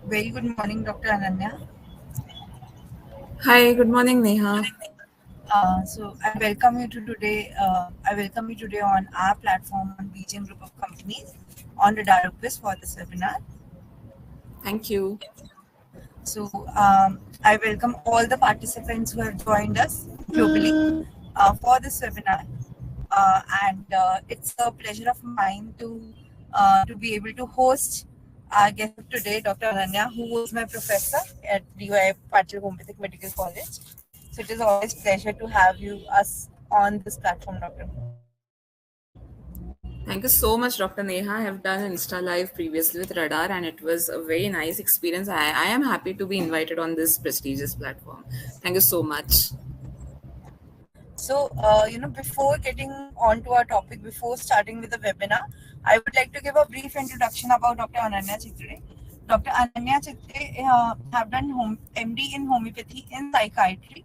Very good morning, Dr. Ananya. Hi, good morning, Neha. So I welcome you to today. I welcome you today on our platform on Beijing Group of Companies on RadarOpus for this webinar. Thank you. So I welcome all the participants who have joined us globally for this webinar, and it's a pleasure of mine to be able to host our guest of today, Dr. Ananya, who was my professor at D.Y.PATIL Homoeopathic Medical College. So it is always pleasure to have us on this platform, Doctor. Thank you so much, Dr. Neha. I have done Insta Live previously with Radar, and it was a very nice experience. I am happy to be invited on this prestigious platform. Thank you so much. So, before getting on to our topic, before starting with the webinar, I would like to give a brief introduction about Dr. Ananya Chitale. Dr. Ananya Chitale have done MD in homeopathy in psychiatry.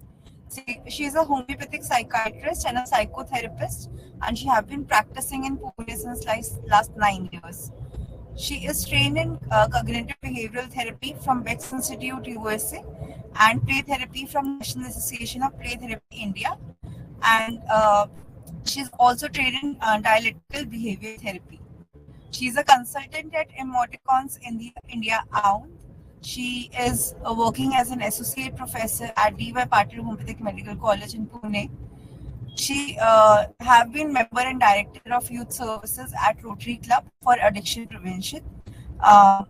She is a homeopathic psychiatrist and a psychotherapist, and she have been practicing in Pune since last 9 years. She is trained in cognitive behavioral therapy from Becks Institute, USA, and play therapy from National Association of Play Therapy, India. And she's also trained in dialectical behaviour therapy. She's a consultant at Emoticons India Aundh. She is working as an associate professor at D.Y.PATIL Homoeopathic Medical College in Pune. She have been member and director of youth services at Rotary Club for addiction prevention. Uh,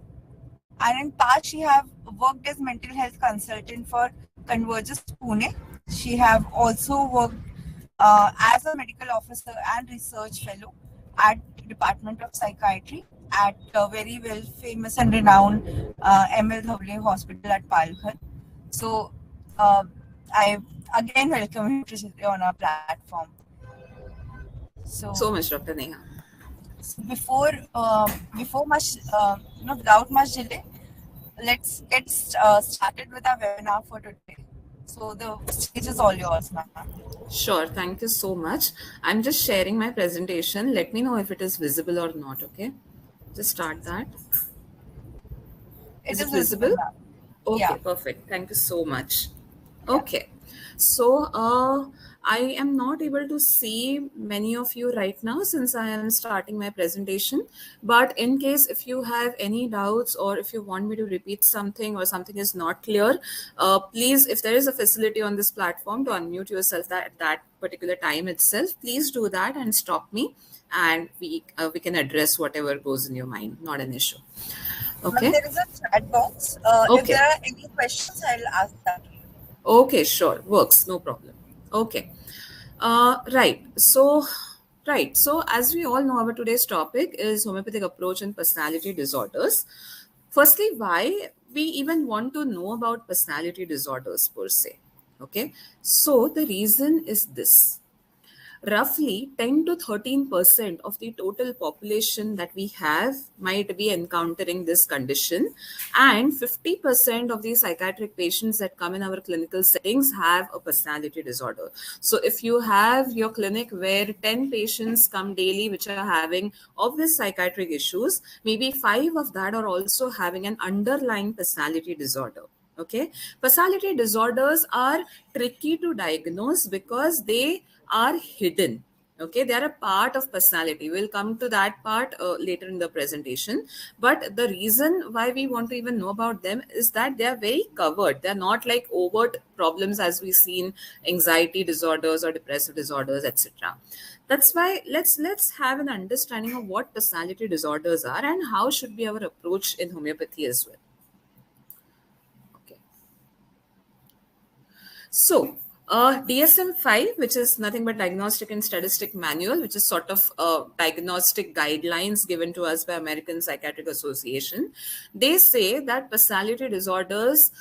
and in past, she have worked as mental health consultant for Convergys Pune. She have also worked as a medical officer and research fellow at Department of Psychiatry at very well famous and renowned M.L.Dhawale Hospital at Palghar. So I again welcome you to sit on our platform. Thank you So, so much, Dr. Neha. before much without much delay, let's get started with our webinar for today. So the stage is all yours, ma'am. Sure, thank you so much. I'm just sharing my presentation. Let me know if it is visible or not, okay? Just start that. It Is it is visible, visible? ma'am. Okay, Yeah. perfect. Thank you so much. Yeah. Okay. So I am not able to see many of you right now since I am starting my presentation. But in case if you have any doubts or if you want me to repeat something or something is not clear, please, if there is a facility on this platform to unmute yourself at that particular time itself, please do that and stop me, and we can address whatever goes in your mind. Not an issue. Ma'am, Okay. there is a chat box. If Okay. there are any questions, I'll ask that to you. Okay, sure. Works. No problem. Okay. Right. So as we all know, our today's topic is homeopathic approach and personality disorders. Firstly, why we even want to know about personality disorders per se? Okay. So the reason is this. Roughly 10 to 13% of the total population that we have might be encountering this condition, and 50% of the psychiatric patients that come in our clinical settings have a personality disorder. So if you have your clinic where 10 patients come daily which are having obvious psychiatric issues, maybe 5 of that are also having an underlying personality disorder. Okay, personality disorders are tricky to diagnose because they are hidden. Okay, they are a part of personality. We'll come to that part later in the presentation. But the reason why we want to even know about them is that they are very covered. They're not like overt problems as we see in anxiety disorders or depressive disorders, etc. That's why let's have an understanding of what personality disorders are and how should be our approach in homeopathy as well. Okay. So, DSM-5, which is nothing but Diagnostic and Statistic Manual, which is sort of diagnostic guidelines given to us by American Psychiatric Association, they say that personality disorders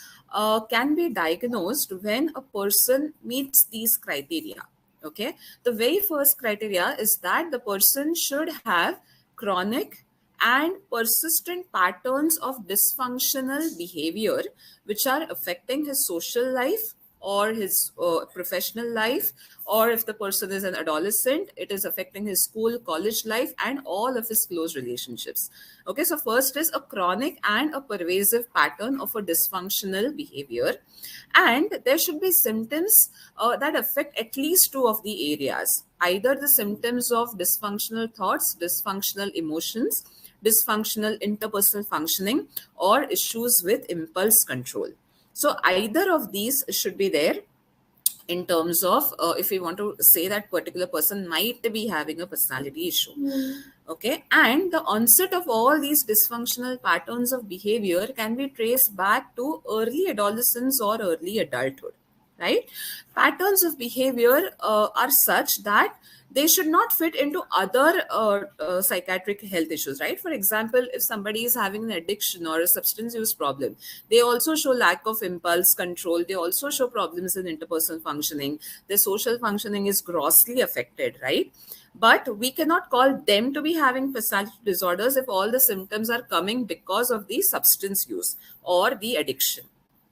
can be diagnosed when a person meets these criteria. Okay, the very first criteria is that the person should have chronic and persistent patterns of dysfunctional behavior which are affecting his social life, or his professional life, or if the person is an adolescent, it is affecting his school, college life, and all of his close relationships. Okay, so first is a chronic and a pervasive pattern of a dysfunctional behavior, and there should be symptoms that affect at least two of the areas, either the symptoms of dysfunctional thoughts, dysfunctional emotions, dysfunctional interpersonal functioning, or issues with impulse control. So either of these should be there in terms of if we want to say that particular person might be having a personality issue. Okay, and the onset of all these dysfunctional patterns of behavior can be traced back to early adolescence or early adulthood, right? Patterns of behavior are such that they should not fit into other psychiatric health issues, right? For example, if somebody is having an addiction or a substance use problem, they also show lack of impulse control. They also show problems in interpersonal functioning. Their social functioning is grossly affected, right? But we cannot call them to be having personality disorders if all the symptoms are coming because of the substance use or the addiction,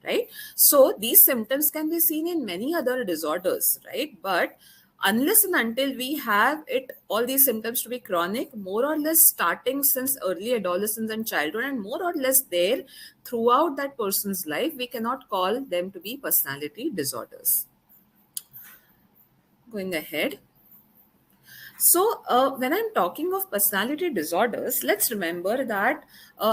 right? So these symptoms can be seen in many other disorders, right? But unless and until we have it, all these symptoms to be chronic, more or less starting since early adolescence and childhood, and more or less there throughout that person's life, we cannot call them to be personality disorders. Going ahead. So, when I'm talking of personality disorders, let's remember that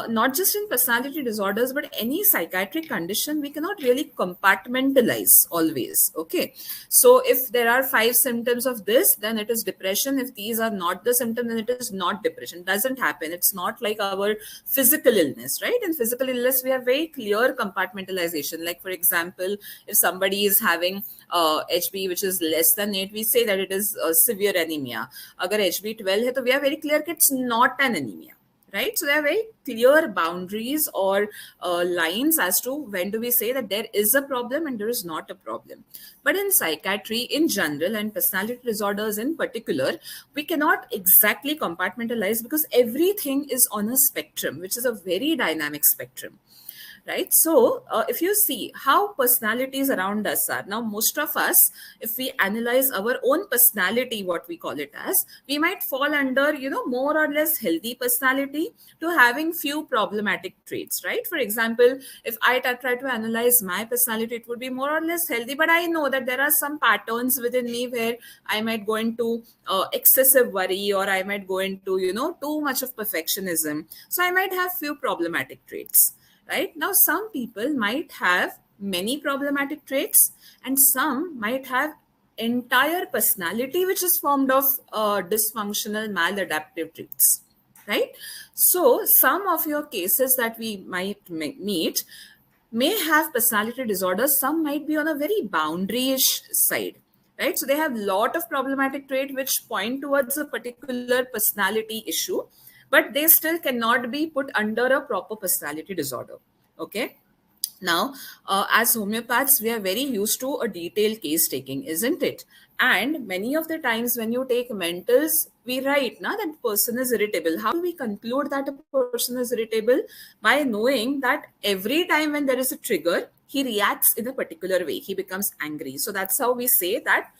not just in personality disorders, but any psychiatric condition, we cannot really compartmentalize always. Okay. So, if there are 5 symptoms of this, then it is depression. If these are not the symptom, then it is not depression. Doesn't happen. It's not like our physical illness, right? In physical illness, we have very clear compartmentalization. Like, for example, if somebody is having HB which is less than 8, we say that it is severe anemia. अगर HB12 है तो we are very clear that it's not an anemia, right? So there are very clear boundaries or lines as to when do we say that there is a problem and there is not a problem. But in psychiatry in general and personality disorders in particular, we cannot exactly compartmentalize because everything is on a spectrum, which is a very dynamic spectrum. Right. So if you see how personalities around us are now, most of us, if we analyze our own personality, what we call it as, we might fall under, more or less healthy personality to having few problematic traits, right? For example, if I try to analyze my personality, it would be more or less healthy, but I know that there are some patterns within me where I might go into excessive worry, or I might go into, too much of perfectionism. So I might have few problematic traits. Right now, some people might have many problematic traits, and some might have entire personality which is formed of dysfunctional maladaptive traits. Right. So some of your cases that we might meet may have personality disorders. Some might be on a very boundary-ish side. Right. So they have a lot of problematic traits which point towards a particular personality issue, but they still cannot be put under a proper personality disorder. Okay. Now, as homeopaths, we are very used to a detailed case taking, isn't it? And many of the times when you take mentals, we write now that person is irritable. How do we conclude that a person is irritable? By knowing that every time when there is a trigger, he reacts in a particular way. He becomes angry. So that's how we say that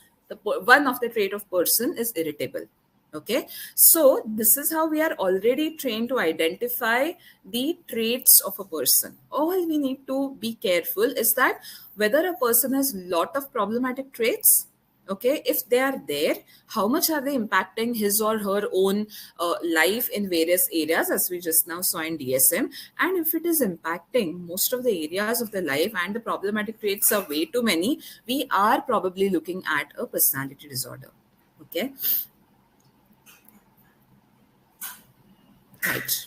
one of the trait of person is irritable. Okay, so this is how we are already trained to identify the traits of a person. All we need to be careful is that whether a person has a lot of problematic traits, okay, if they are there, how much are they impacting his or her own life in various areas, as we just now saw in DSM. And if it is impacting most of the areas of the life and the problematic traits are way too many, we are probably looking at a personality disorder. Okay. Right.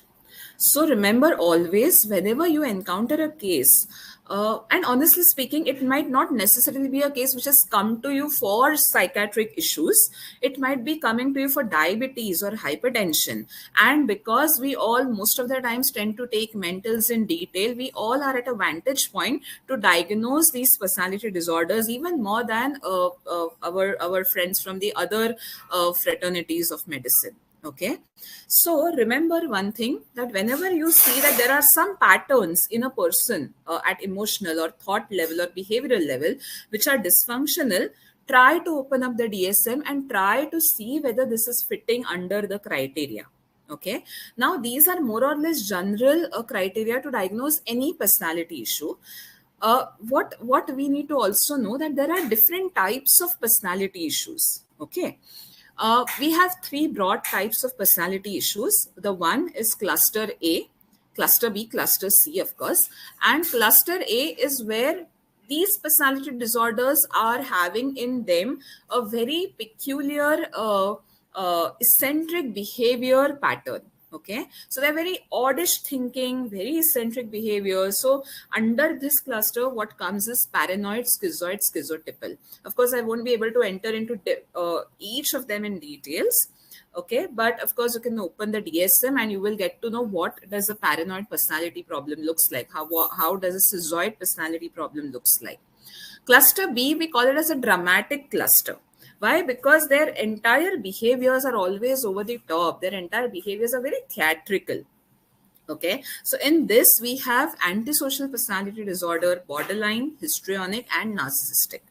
So remember always, whenever you encounter a case, and honestly speaking, it might not necessarily be a case which has come to you for psychiatric issues. It might be coming to you for diabetes or hypertension. And because we all, most of the times, tend to take mentals in detail, we all are at a vantage point to diagnose these personality disorders even more than our friends from the other fraternities of medicine. Okay, so remember one thing, that whenever you see that there are some patterns in a person at emotional or thought level or behavioral level which are dysfunctional, try to open up the DSM and try to see whether this is fitting under the criteria. Okay, now these are more or less general criteria to diagnose any personality issue. What we need to also know, that there are different types of personality issues. Okay, we have three broad types of personality issues. The one is cluster A, cluster B, cluster C, of course. And cluster A is where these personality disorders are having in them a very peculiar eccentric behavior pattern. Okay, so they're very oddish thinking, very eccentric behavior. So under this cluster, what comes is paranoid, schizoid, schizotypal. Of course, I won't be able to enter into each of them in details. Okay, but of course you can open the DSM and you will get to know what does a paranoid personality problem looks like, how does a schizoid personality problem looks like. Cluster B, we call it as a dramatic cluster. Why? Because their entire behaviors are always over the top. Their entire behaviors are very theatrical. Okay, so in this we have antisocial personality disorder, borderline, histrionic, and narcissistic.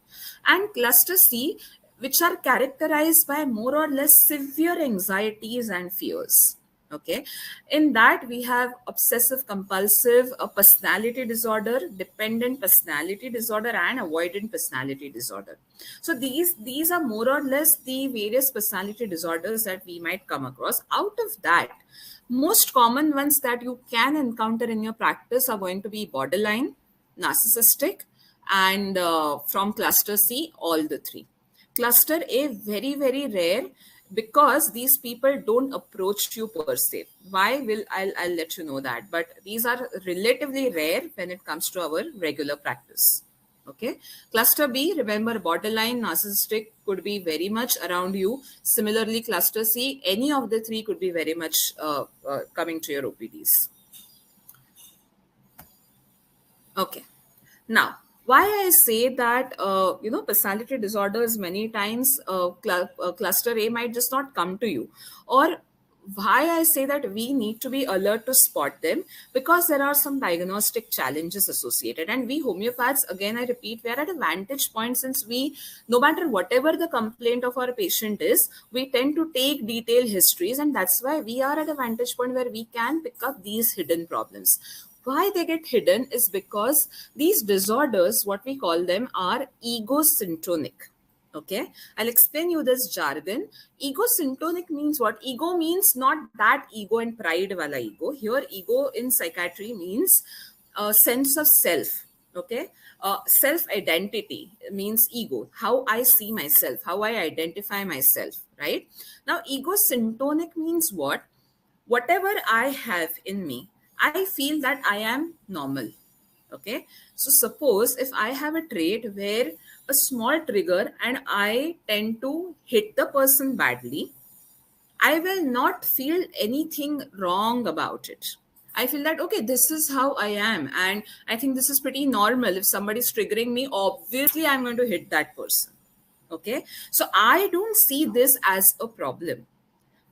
And cluster C, which are characterized by more or less severe anxieties and fears. Okay, in that we have obsessive compulsive personality disorder, dependent personality disorder, and avoidant personality disorder. So these are more or less the various personality disorders that we might come across. Out of that, most common ones that you can encounter in your practice are going to be borderline, narcissistic, and from cluster C, all the three. Cluster A, very, very rare, because these people don't approach you per se. Why? I'll let you know that. But these are relatively rare when it comes to our regular practice. Okay, cluster B, remember, borderline, narcissistic could be very much around you. Similarly, cluster C, any of the three could be very much coming to your OPDs. Okay, now why I say that personality disorders many times cluster A might just not come to you, or why I say that we need to be alert to spot them, because there are some diagnostic challenges associated, and we homeopaths, again I repeat, we are at a vantage point, since we, no matter whatever the complaint of our patient is, we tend to take detailed histories, and that's why we are at a vantage point where we can pick up these hidden problems. Why they get hidden is because these disorders, what we call them, are egosyntonic. Okay, I'll explain you this jargon. Egosyntonic means what? Ego means not that ego and pride wala ego. Here, ego in psychiatry means a sense of self. Okay, self identity means ego. How I see myself, how I identify myself. Right now, egosyntonic means what? Whatever I have in me, I feel that I am normal. Okay, so suppose if I have a trait where a small trigger and I tend to hit the person badly, I will not feel anything wrong about it. I feel that, okay, this is how I am, and I think this is pretty normal. If somebody is triggering me, obviously I'm going to hit that person. Okay, so I don't see this as a problem.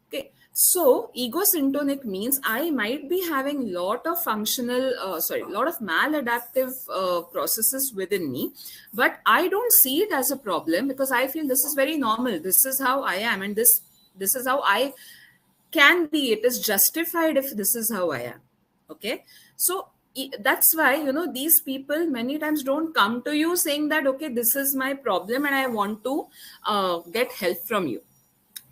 Okay, so egosyntonic means I might be having lot of lot of maladaptive processes within me, but I don't see it as a problem, because I feel this is very normal. This is how I am, and this is how I can be. It is justified if this is how I am. Okay, so that's why, these people many times don't come to you saying that, okay, this is my problem and I want to get help from you,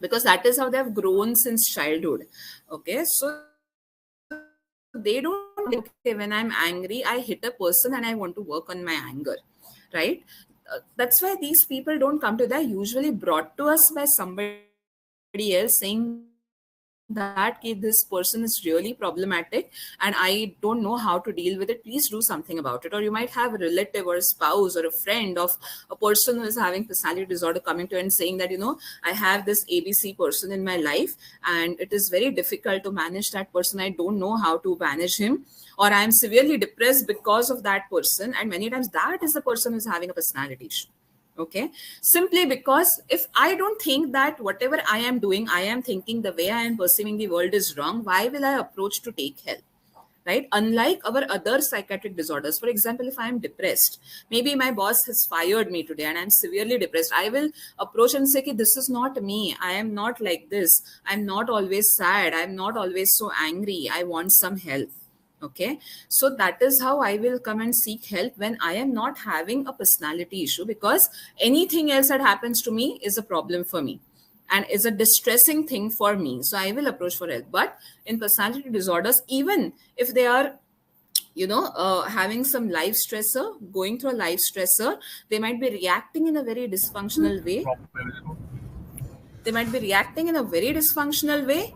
because that is how they have grown since childhood. Okay, so they don't think, okay, when I'm angry, I hit a person and I want to work on my anger, right? That's why these people don't come to. They're usually brought to us by somebody else saying that, this person is really problematic and I don't know how to deal with it. Please do something about it. Or you might have a relative or a spouse or a friend of a person who is having personality disorder coming to you and saying that, I have this ABC person in my life, and it is very difficult to manage that person. I don't know how to manage him, or I am severely depressed because of that person. And many times that is the person who is having a personality issue. Okay, simply because if I don't think that whatever I am doing, I am thinking, the way I am perceiving the world is wrong, why will I approach to take help? Right? Unlike our other psychiatric disorders, for example, if I am depressed, maybe my boss has fired me today and I'm severely depressed, I will approach and say, this is not me. I am not like this. I'm not always sad. I'm not always so angry. I want some help. Okay, so that is how I will come and seek help when I am not having a personality issue, because anything else that happens to me is a problem for me and is a distressing thing for me. So I will approach for help. But in personality disorders, even if they are having some life stressor, going through a life stressor, they might be reacting in a very dysfunctional way.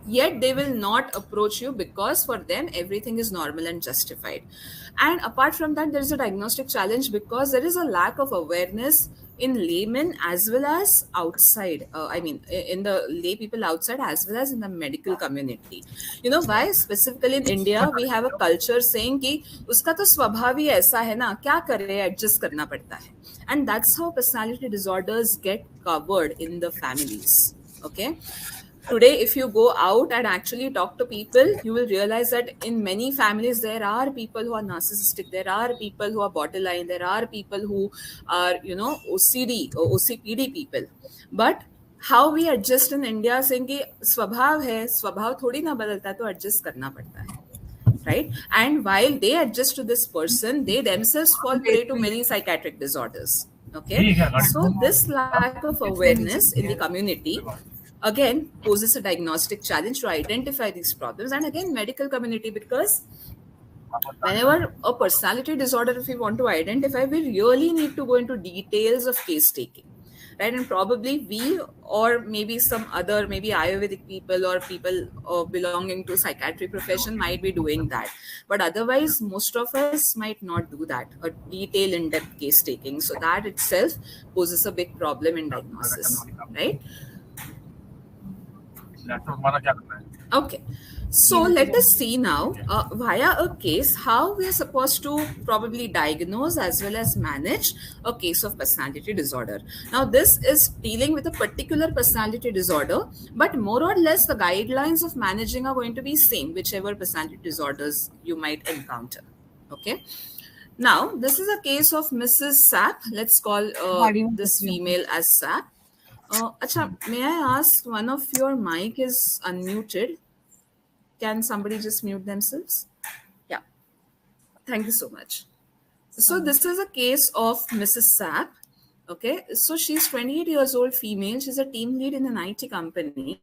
Yet they will not approach you, because for them everything is normal and justified. And apart from that, there is a diagnostic challenge, because there is a lack of awareness in laymen as well as outside. In the lay people outside as well as in the medical community. You know why? Specifically in India, we have a culture saying कि उसका तो स्वभाव ही ऐसा है ना, क्या करे, adjust करना पड़ता है. And that's how personality disorders get covered in the families. Okay. Today, if you go out and actually talk to people, you will realize that in many families, there are people who are narcissistic, there are people who are borderline, there are people who are, OCD or OCPD people. But how we adjust in India, saying कि स्वभाव है, स्वभाव थोड़ी ना बदलता, तो adjust करना पड़ता है. Right? And while they adjust to this person, they themselves fall prey to many psychiatric disorders. Okay. So this lack of awareness in the community again poses a diagnostic challenge to identify these problems. And again, medical community, because whenever a personality disorder, if we want to identify, we really need to go into details of case taking. Right? And probably we, or maybe some other, maybe Ayurvedic people or people belonging to psychiatry profession might be doing that. But otherwise, most of us might not do that, a detailed in-depth case taking. So that itself poses a big problem in diagnosis. Right? Okay. So let us see now, via a case, how we are supposed to probably diagnose as well as manage a case of personality disorder. Now, this is dealing with a particular personality disorder, but more or less the guidelines of managing are going to be same, whichever personality disorders you might encounter. Okay. Now, this is a case of Mrs. Sapp. Let's call this female as Sapp. Acha, may I ask, one of your mic is unmuted. Can somebody just mute themselves? Yeah. Thank you so much. So this is a case of Mrs. Sapp. Okay. So she's 28 years old, female. She's a team lead in an IT company.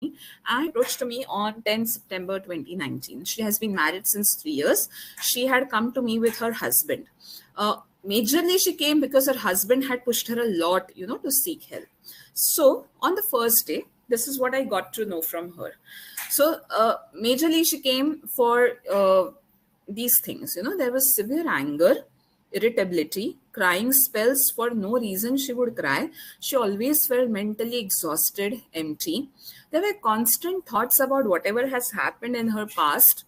And approached to me on 10 September 2019. She has been married since 3 years. She had come to me with her husband. Majorly, she came because her husband had pushed her a lot, to seek help. So on the first day, this is what I got to know from her. So majorly, she came for these things. There was severe anger, irritability, crying spells for no reason. She would cry. She always felt mentally exhausted, empty. There were constant thoughts about whatever has happened in her past.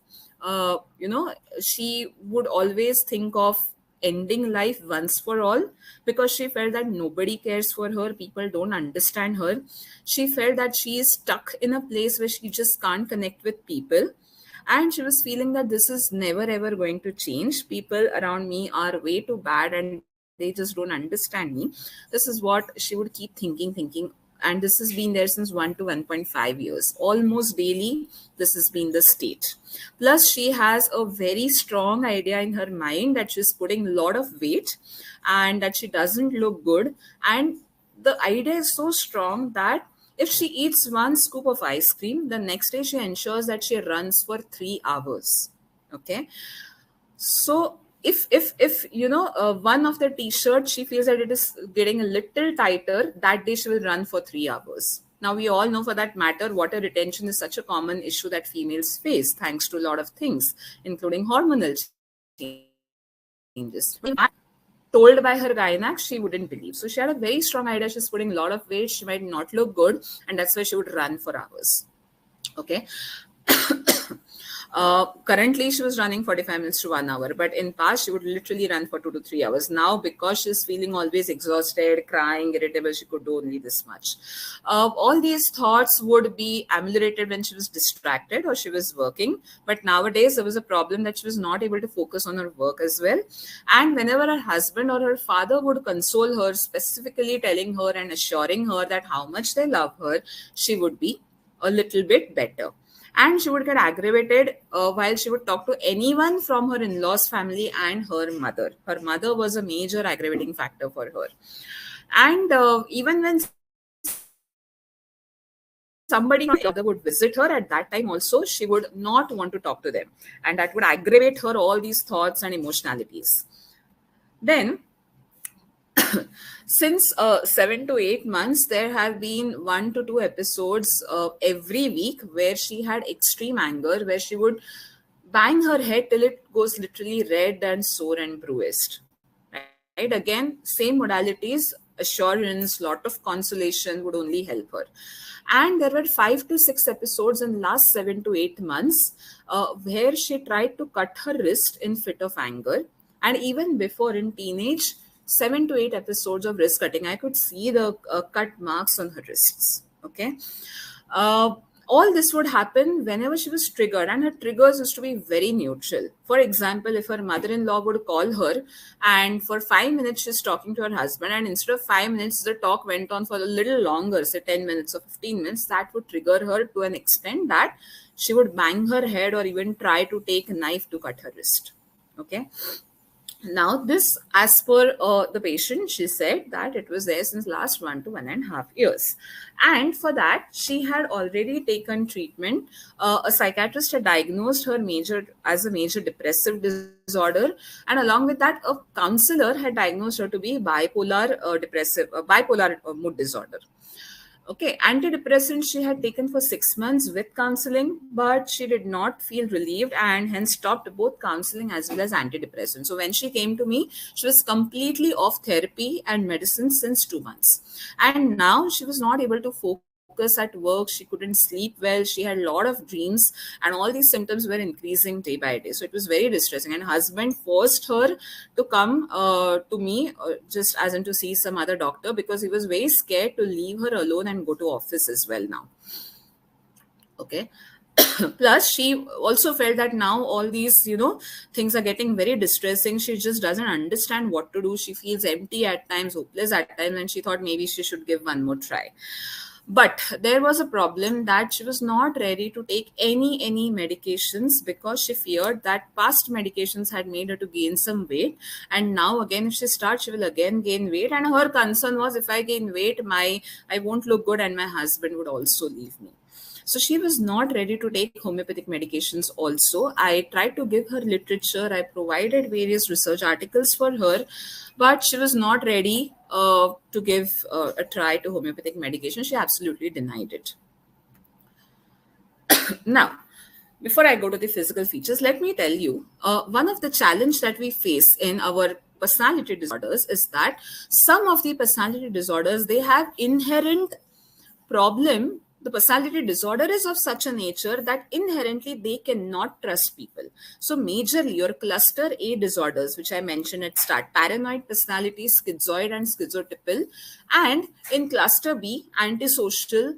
She would always think of ending life once for all, because she felt that nobody cares for her, people don't understand her. She felt that she is stuck in a place where she just can't connect with people, and she was feeling that this is never ever going to change. People around me are way too bad and they just don't understand me. This is what she would keep thinking, and this has been there since 1 to 1.5 years. Almost daily, this has been the state. Plus, she has a very strong idea in her mind that she's putting a lot of weight and that she doesn't look good. And the idea is so strong that if she eats one scoop of ice cream, the next day she ensures that she runs for 3 hours. Okay. So if one of the t-shirts, she feels that it is getting a little tighter, that day she will run for 3 hours. Now, we all know, for that matter, water retention is such a common issue that females face, thanks to a lot of things, including hormonal changes. Told by her gynac, she wouldn't believe. So she had a very strong idea she's putting a lot of weight, she might not look good, and that's why she would run for hours. Okay. Currently, she was running 45 minutes to 1 hour, but in past, she would literally run for 2 to 3 hours. Now, because she's feeling always exhausted, crying, irritable, she could do only this much. All these thoughts would be ameliorated when she was distracted or she was working. But nowadays, there was a problem that she was not able to focus on her work as well. And whenever her husband or her father would console her, specifically telling her and assuring her that how much they love her, she would be a little bit better. And she would get aggravated while she would talk to anyone from her in-laws family and her mother. Her mother was a major aggravating factor for her. And even when somebody other would visit her at that time also, she would not want to talk to them, and that would aggravate her all these thoughts and emotionalities. Then since 7 to 8 months, there have been 1 to 2 episodes every week where she had extreme anger, where she would bang her head till it goes literally red and sore and bruised. Right? Again, same modalities, assurance, lot of consolation would only help her. And there were 5 to 6 episodes in last 7 to 8 months where she tried to cut her wrist in fit of anger. And even before in teenage, 7 to 8 episodes of wrist cutting. I could see the cut marks on her wrists. Okay. Uh, all this would happen whenever she was triggered, and her triggers used to be very neutral. For example, if her mother-in-law would call her and for 5 minutes she's talking to her husband, and instead of 5 minutes, the talk went on for a little longer, say 10 minutes or 15 minutes, that would trigger her to an extent that she would bang her head or even try to take a knife to cut her wrist. Okay. Now, this, as per the patient, she said that it was there since last 1 to 1.5 years. And for that, she had already taken treatment. A psychiatrist had diagnosed her as a major depressive disorder. And along with that, a counselor had diagnosed her to be bipolar mood disorder. Okay, antidepressants she had taken for 6 months with counseling, but she did not feel relieved and hence stopped both counseling as well as antidepressants. So when she came to me, she was completely off therapy and medicine since 2 months. And now she was not able to focus at work. She couldn't sleep well. She had a lot of dreams, and all these symptoms were increasing day by day. So it was very distressing. And husband forced her to come to me just as in to see some other doctor, because he was very scared to leave her alone and go to office as well now. Okay. Plus, she also felt that now all these, things are getting very distressing. She just doesn't understand what to do. She feels empty at times, hopeless at times, and she thought maybe she should give one more try. But there was a problem that she was not ready to take any medications, because she feared that past medications had made her to gain some weight. And now again, if she starts, she will again gain weight. And her concern was, if I gain weight, I won't look good and my husband would also leave me. So she was not ready to take homeopathic medications also. I tried to give her literature. I provided various research articles for her, but she was not ready to give a try to homeopathic medication. She absolutely denied it. Now, before I go to the physical features, let me tell you, one of the challenge that we face in our personality disorders is that some of the personality disorders, they have inherent problem. The personality disorder is of such a nature that inherently they cannot trust people. So majorly your cluster A disorders, which I mentioned at start, paranoid personality, schizoid and schizotypal, and in cluster B, antisocial,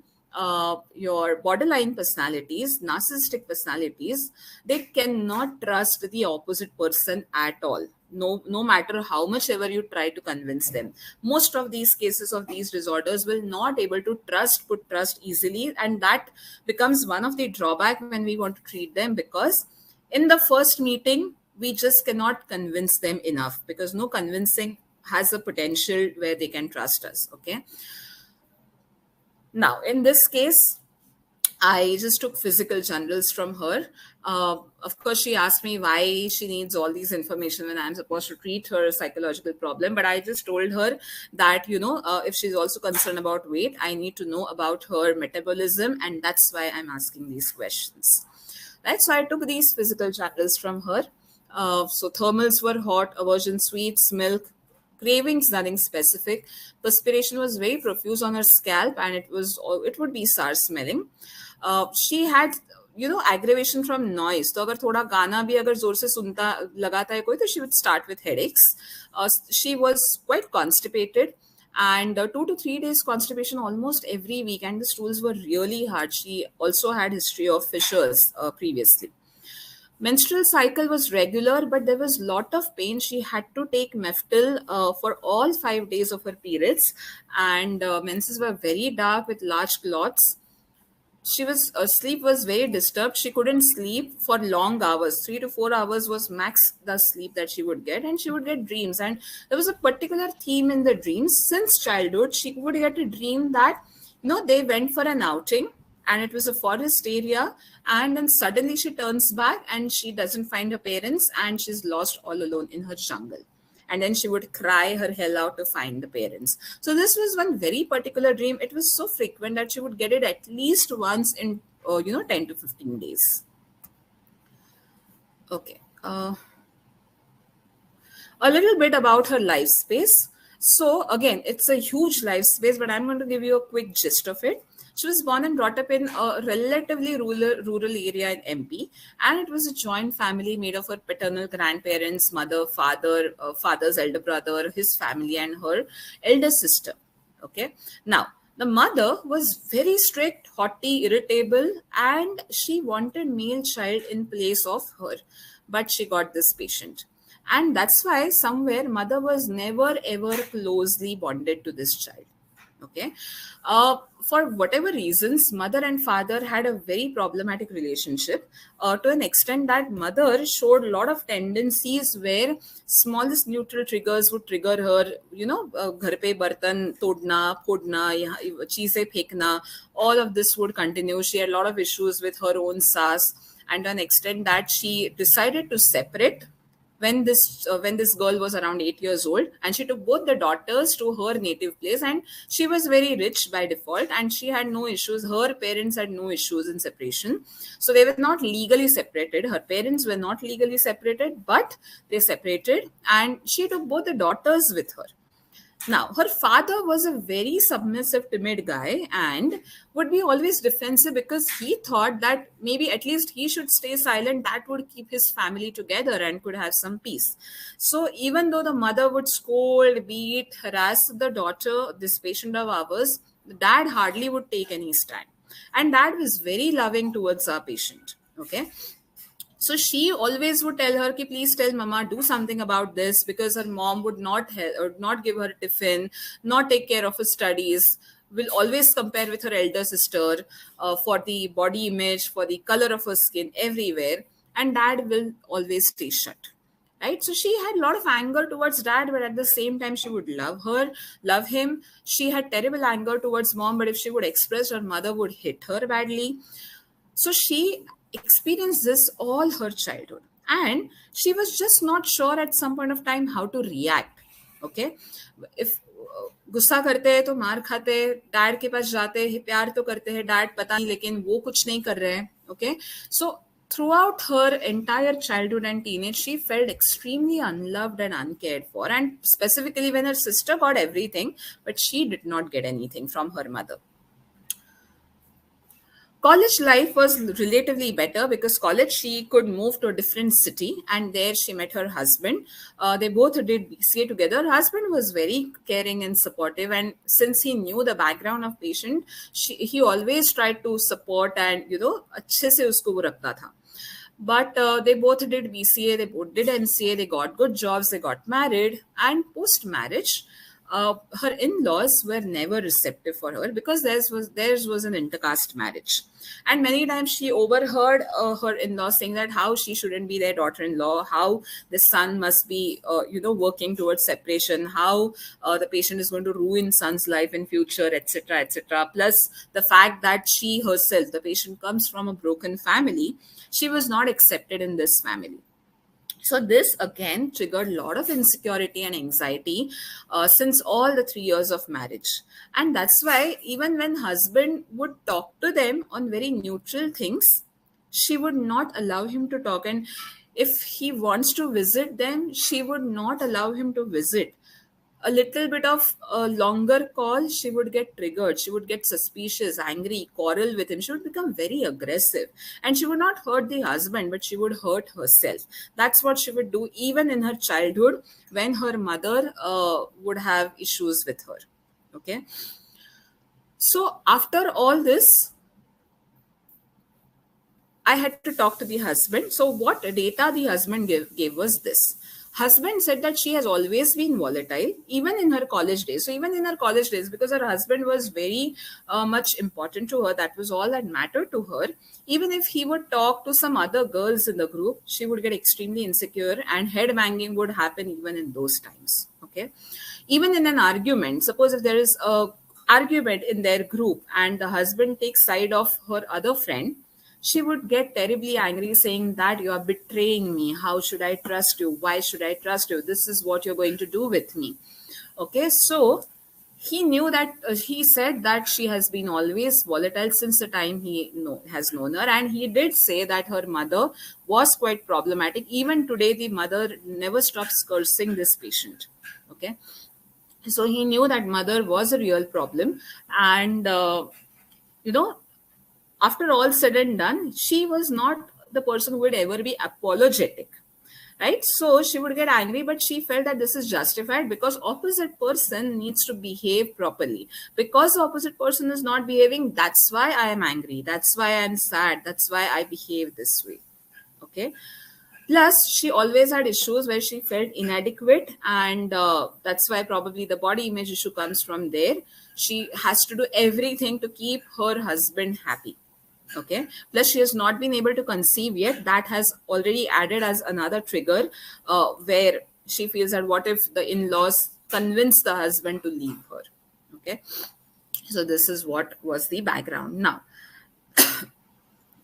your borderline personalities, narcissistic personalities, they cannot trust the opposite person at all. No matter how much ever you try to convince them. Most of these cases of these disorders will not able to put trust easily, and that becomes one of the drawback when we want to treat them, because in the first meeting we just cannot convince them enough, because no convincing has a potential where they can trust us. Okay. Now, in this case, I just took physical generals from her. Of course, she asked me why she needs all these information when I'm supposed to treat her psychological problem. But I just told her that, if she's also concerned about weight, I need to know about her metabolism. And that's why I'm asking these questions. Right. So I took these physical generals from her. So thermals were hot, aversion sweets, milk, cravings, nothing specific. Perspiration was very profuse on her scalp, and it would be sour smelling. She had aggravation from noise. तो अगर थोड़ा गाना भी अगर जोर से सुनता लगाता है कोई, तो she would start with headaches. She was quite constipated, and 2 to 3 days constipation almost every week, and the stools were really hard. She also had history of fissures previously. Menstrual cycle was regular, but there was lot of pain. She had to take Meftil for all 5 days of her periods, and menses were very dark with large clots. Sleep was very disturbed. She couldn't sleep for long hours. 3 to 4 hours was max the sleep that she would get, and she would get dreams. And there was a particular theme in the dreams. Since childhood, she would get a dream that they went for an outing, and it was a forest area, and then suddenly she turns back and she doesn't find her parents, and she's lost all alone in her jungle. And then she would cry her hell out to find the parents. So this was one very particular dream. It was so frequent that she would get it at least once in 10 to 15 days. Okay. A little bit about her life space. So again, it's a huge life space, but I'm going to give you a quick gist of it. She was born and brought up in a relatively rural area in MP, and it was a joint family made of her paternal grandparents, mother, father, father's elder brother, his family, and her elder sister. Okay. Now, the mother was very strict, haughty, irritable, and she wanted male child in place of her, but she got this patient. And that's why somewhere mother was never ever closely bonded to this child. Okay. For whatever reasons, mother and father had a very problematic relationship to an extent that mother showed a lot of tendencies where smallest neutral triggers would trigger her, घर पे बर्तन तोड़ना, फोड़ना, चीजें फेंकना, all of this would continue. She had a lot of issues with her own sass, and to an extent that she decided to separate when this girl was around 8 years old, and she took both the daughters to her native place. And she was very rich by default, and she had no issues. Her parents had no issues in separation, so they were not legally separated. Her parents were not legally separated, but they separated, and she took both the daughters with her. Now, her father was a very submissive, timid guy and would be always defensive because he thought that maybe at least he should stay silent. That would keep his family together and could have some peace. So even though the mother would scold, beat, harass the daughter, this patient of ours, the dad hardly would take any stand. And dad was very loving towards our patient. Okay. So she always would tell her, please tell mama, do something about this, because her mom would not help, or not give her tiffin, not take care of her studies, will always compare with her elder sister for the body image, for the color of her skin, everywhere. And dad will always stay shut. Right? So she had a lot of anger towards dad, but at the same time, she would love him. She had terrible anger towards mom, but if she would express, her mother would hit her badly. So she experienced this all her childhood, and she was just not sure at some point of time how to react. Okay, if गुस्सा करते हैं तो मार खाते हैं, dad के पास जाते हैं, प्यार तो करते हैं, डैड पता नहीं लेकिन वो कुछ नहीं कर रहे हैं. Okay, so throughout her entire childhood and teenage, she felt extremely unloved and uncared for, and specifically when her sister got everything, but she did not get anything from her mother. College life was relatively better because college she could move to a different city, and there she met her husband. They both did BCA together. Her husband was very caring and supportive, and since he knew the background of patient, he always tried to support and अच्छे से उसको वो रखता था. But they both did BCA, they both did MCA, they got good jobs, they got married, and post-marriage, her in-laws were never receptive for her because theirs was an intercaste marriage. And many times she overheard her in-laws saying that how she shouldn't be their daughter-in-law, how the son must be, working towards separation, how the patient is going to ruin son's life in future, etc., etc. Plus the fact that she herself, the patient, comes from a broken family, she was not accepted in this family. So this again triggered a lot of insecurity and anxiety since all the 3 years of marriage. And that's why even when husband would talk to them on very neutral things, she would not allow him to talk. And if he wants to visit them, she would not allow him to visit. a little bit of a longer call, she would get triggered. She would get suspicious, angry, quarrel with him. She would become very aggressive. And she would not hurt the husband, but she would hurt herself. That's what she would do even in her childhood when her mother would have issues with her. Okay. So after all this, I had to talk to the husband. So what data the husband gave was this. Husband said that she has always been volatile, even in her college days. So even in her college days, because her husband was very much important to her, that was all that mattered to her. Even if he would talk to some other girls in the group, she would get extremely insecure, and head banging would happen even in those times. Okay. Even in an argument, suppose if there is a argument in their group and the husband takes side of her other friend, she would get terribly angry, saying that you are betraying me. How should I trust you? Why should I trust you? This is what you're going to do with me. Okay, so he knew that he said that she has been always volatile since the time he has known her. And he did say that her mother was quite problematic. Even today, the mother never stops cursing this patient. Okay, so he knew that mother was a real problem. And, after all said and done, she was not the person who would ever be apologetic, right? So she would get angry, but she felt that this is justified because opposite person needs to behave properly. Because the opposite person is not behaving, that's why I am angry. That's why I'm sad. That's why I behave this way. Okay. Plus, she always had issues where she felt inadequate, and that's why probably the body image issue comes from there. She has to do everything to keep her husband happy. Okay. Plus, she has not been able to conceive yet. That has already added as another trigger where she feels that what if the in-laws convince the husband to leave her? Okay. So this is what was the background. Now,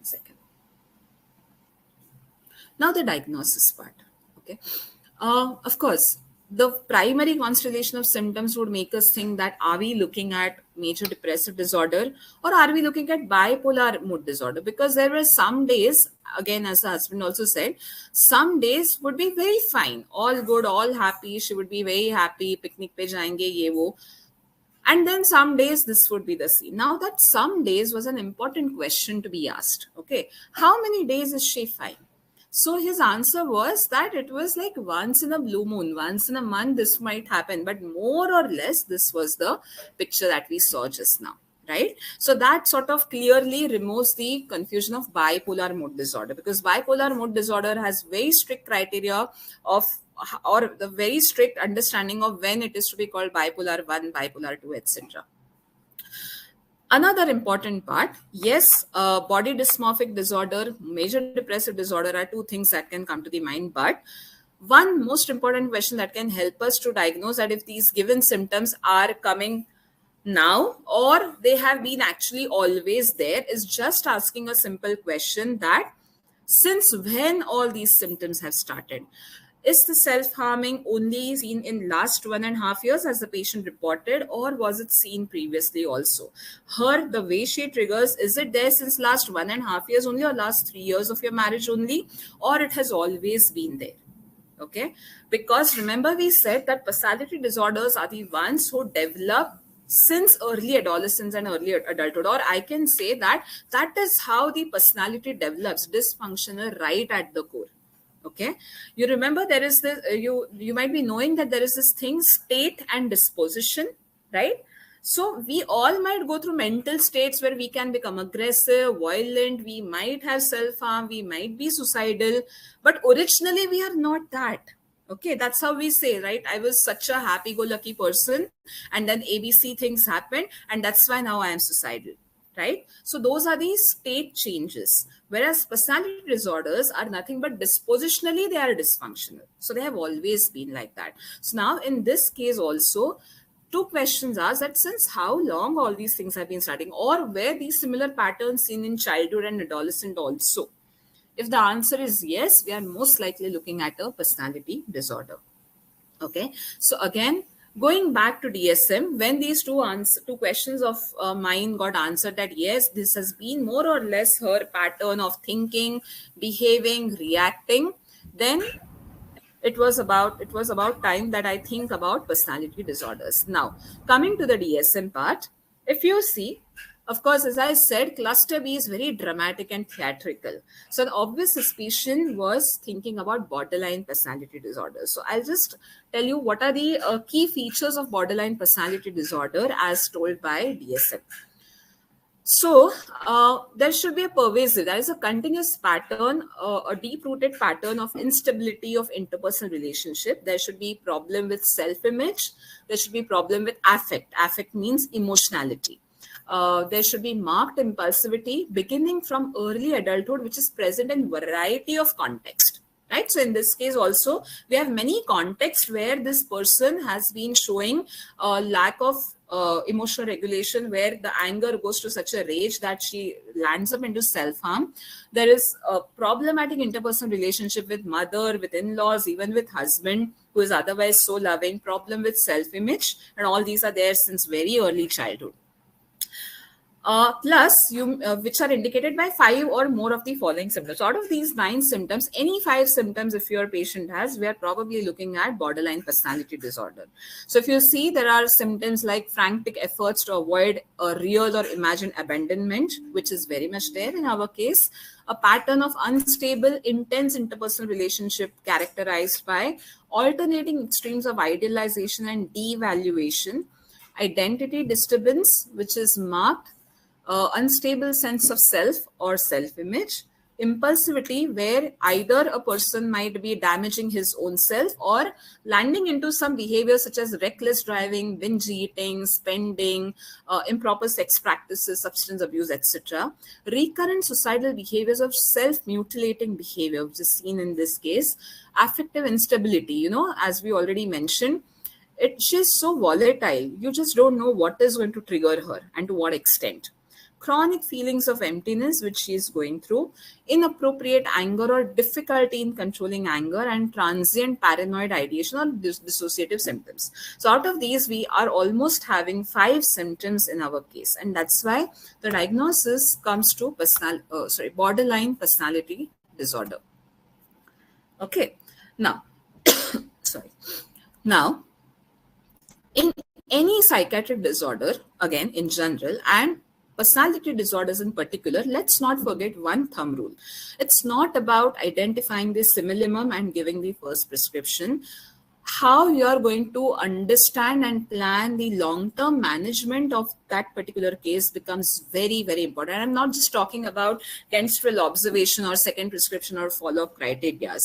second. Now the diagnosis part. Okay. Of course, the primary constellation of symptoms would make us think that are we looking at major depressive disorder or are we looking at bipolar mood disorder? Because there were some days, again, as the husband also said, some days would be very fine, all good, all happy. She would be very happy, picnic pe jayenge, ye wo. And then some days this would be the scene. Now that some days was an important question to be asked. Okay, how many days is she fine? So his answer was that it was like once in a blue moon, once in a month, this might happen. But more or less, this was the picture that we saw just now, right? So that sort of clearly removes the confusion of bipolar mood disorder, because bipolar mood disorder has very strict criteria of, or the very strict understanding of when it is to be called bipolar 1, bipolar 2, etc. Another important part, yes, body dysmorphic disorder, major depressive disorder are two things that can come to the mind. But one most important question that can help us to diagnose that if these given symptoms are coming now or they have been actually always there is just asking a simple question that since when all these symptoms have started. Is the self-harming only seen in last 1.5 years as the patient reported, or was it seen previously also? Her, the way she triggers, is it there since last 1.5 years only or last 3 years of your marriage only, or it has always been there? Okay, because remember we said that personality disorders are the ones who develop since early adolescence and early adulthood, or I can say that that is how the personality develops, dysfunctional right at the core. Okay, you remember there is this, you might be knowing that there is this thing, state and disposition, right? So we all might go through mental states where we can become aggressive, violent, we might have self-harm, we might be suicidal, but originally we are not that. Okay, that's how we say, right? I was such a happy-go-lucky person and then ABC things happened and that's why now I am suicidal. Right? So those are the state changes. Whereas personality disorders are nothing but dispositionally they are dysfunctional. So they have always been like that. So now in this case also, two questions are that since how long all these things have been starting, or were these similar patterns seen in childhood and adolescent also? If the answer is yes, we are most likely looking at a personality disorder. Okay. So again, going back to DSM, when these two questions of mine got answered that yes, this has been more or less her pattern of thinking, behaving, reacting, then it was about time that I think about personality disorders. Now, coming to the DSM part, if you see, of course, as I said, cluster B is very dramatic and theatrical. So the obvious suspicion was thinking about borderline personality disorder. So I'll just tell you what are the key features of borderline personality disorder as told by DSM. So there should be a pervasive, there is a continuous pattern, a deep-rooted pattern of instability of interpersonal relationship. There should be problem with self-image. There should be problem with affect. Affect means emotionality. There should be marked impulsivity beginning from early adulthood, which is present in variety of context. Right. So in this case also, we have many contexts where this person has been showing a lack of emotional regulation, where the anger goes to such a rage that she lands up into self-harm. There is a problematic interpersonal relationship with mother, with in-laws, even with husband, who is otherwise so loving, problem with self-image, and all these are there since very early childhood. Plus, which are indicated by 5 or more of the following symptoms. So out of these 9 symptoms, any 5 symptoms if your patient has, we are probably looking at borderline personality disorder. So if you see, there are symptoms like frantic efforts to avoid a real or imagined abandonment, which is very much there in our case. A pattern of unstable, intense interpersonal relationship characterized by alternating extremes of idealization and devaluation. Identity disturbance, which is marked unstable sense of self or self-image, impulsivity, where either a person might be damaging his own self or landing into some behaviors such as reckless driving, binge eating, spending, improper sex practices, substance abuse, etc. Recurrent suicidal behaviors of self-mutilating behavior, which is seen in this case. Affective instability, as we already mentioned, she's so volatile. You just don't know what is going to trigger her and to what extent. Chronic feelings of emptiness, which she is going through, inappropriate anger or difficulty in controlling anger, and transient paranoid ideation or dissociative symptoms. So out of these, we are almost having 5 symptoms in our case. And that's why the diagnosis comes to borderline personality disorder. Okay. Now, sorry. Now, in any psychiatric disorder, again, in general, and personality disorders in particular, let's not forget one thumb rule. It's not about identifying the simillimum and giving the first prescription. How you are going to understand and plan the long-term management of that particular case becomes very, very important. And I'm not just talking about tense-fill observation or second prescription or follow-up criteria.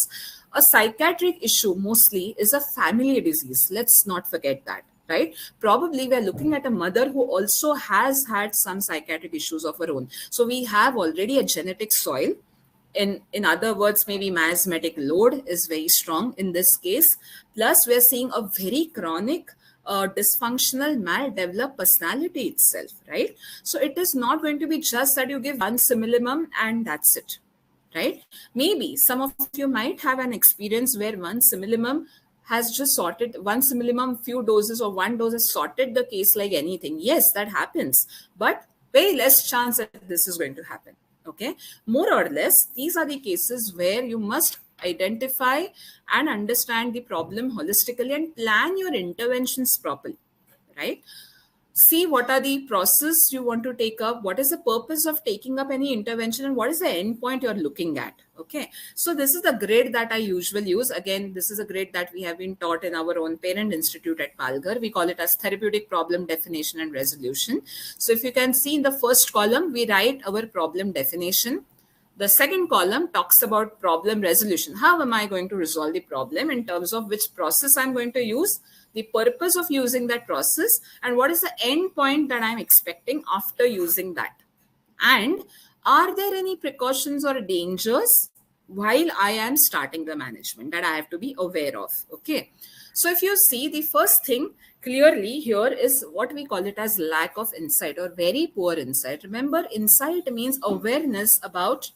A psychiatric issue mostly is a family disease. Let's not forget that. Right? Probably we are looking at a mother who also has had some psychiatric issues of her own. So we have already a genetic soil. In other words, maybe miasmatic load is very strong in this case. Plus, we're seeing a very chronic, dysfunctional, maldeveloped personality itself, right? So it is not going to be just that you give one simillimum and that's it, right? Maybe some of you might have an experience where one simillimum has just sorted, one simillimum, few doses or one dose has sorted the case like anything. Yes, that happens, but very less chance that this is going to happen. Okay, more or less, these are the cases where you must identify and understand the problem holistically and plan your interventions properly, right? See what are the process you want to take up, what is the purpose of taking up any intervention, and what is the end point you're looking at. Okay, so this is the grid that I usually use. Again, this is a grid that we have been taught in our own parent institute at Palghar. We call it as therapeutic problem definition and resolution. So if you can see in the first column, we write our problem definition. The second column talks about problem resolution. How am I going to resolve the problem in terms of which process I'm going to use, the purpose of using that process, and what is the end point that I'm expecting after using that. And are there any precautions or dangers while I am starting the management that I have to be aware of? Okay. So if you see, the first thing clearly here is what we call it as lack of insight or very poor insight. Remember, insight means awareness about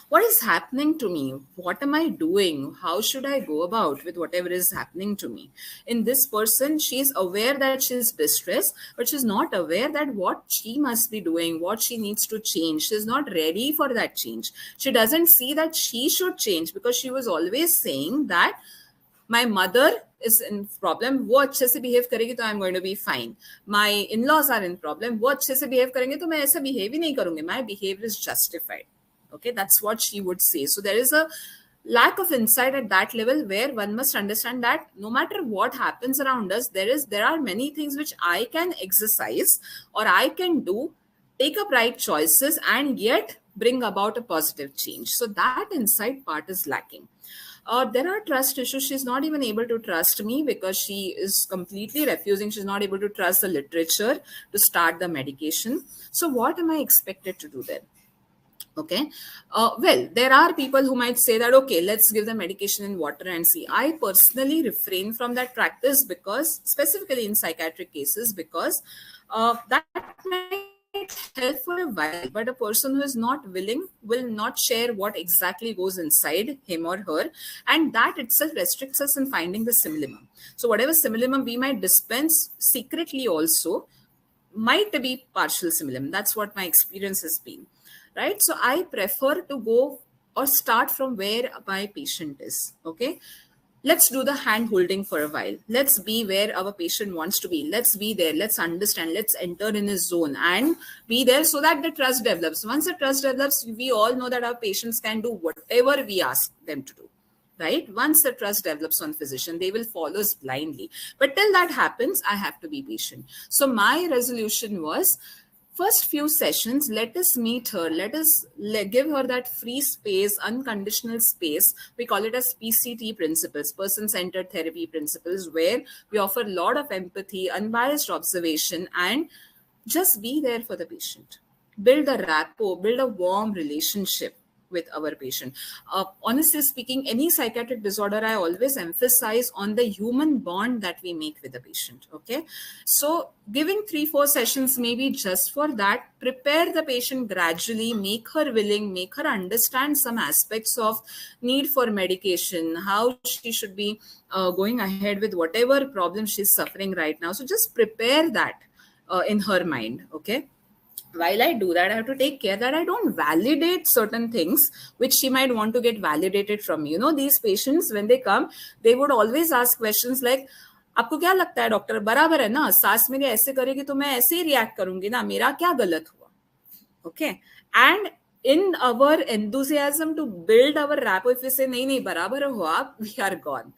what is happening to me? What am I doing? How should I go about with whatever is happening to me? In this person, she is aware that she is distressed, but she's not aware that what she must be doing, what she needs to change. She's not ready for that change. She doesn't see that she should change because she was always saying that My mother is in problem, वो अच्छे से behave करेगी तो I'm going to be fine. My in-laws are in problem, वो अच्छे से behave करेंगे तो मैं ऐसा behave ही नहीं करूँगी. My behavior is justified. Okay, that's what she would say. So there is a lack of insight at that level, where one must understand that no matter what happens around us, there are many things which I can exercise or I can do, take up right choices, and yet bring about a positive change. So that insight part is lacking. There are trust issues. She's not even able to trust me because she is completely refusing. She's not able to trust the literature to start the medication. So what am I expected to do then? Okay. Well, there are people who might say that, okay, let's give the medication in water and see. I personally refrain from that practice because, specifically in psychiatric cases, because that might help for a while, but a person who is not willing will not share what exactly goes inside him or her, and that itself restricts us in finding the simillimum. So whatever simillimum we might dispense secretly also might be partial simillimum. That's what my experience has been. Right? So I prefer to go or start from where my patient is. Okay. Let's do the hand holding for a while. Let's be where our patient wants to be. Let's be there. Let's understand. Let's enter in his zone and be there so that the trust develops. Once the trust develops, we all know that our patients can do whatever we ask them to do. Right? Once the trust develops on physician, they will follow us blindly. But till that happens, I have to be patient. So my resolution was, first few sessions, let us meet her. Let us give her that free space, unconditional space. We call it as PCT principles, person-centered therapy principles, where we offer a lot of empathy, unbiased observation, and just be there for the patient. Build a rapport, build a warm relationship with our patient. Honestly speaking, any psychiatric disorder, I always emphasize on the human bond that we make with the patient. Okay. So giving 3-4 sessions, maybe just for that, prepare the patient gradually, make her willing, make her understand some aspects of need for medication, how she should be going ahead with whatever problem she's suffering right now. So just prepare that in her mind. Okay. While I do that, I have to take care that I don't validate certain things which she might want to get validated from me. You know, these patients, when they come, they would always ask questions like, आपको क्या लगता है doctor, बराबर है ना, सास मेरी ऐसे करेगी तो मैं ऐसे ही रिएक्ट करूंगी ना, मेरा क्या गलत हुआ? Okay. And in our enthusiasm to build our rapport, if we say नहीं नहीं बराबर हो आप, we are gone.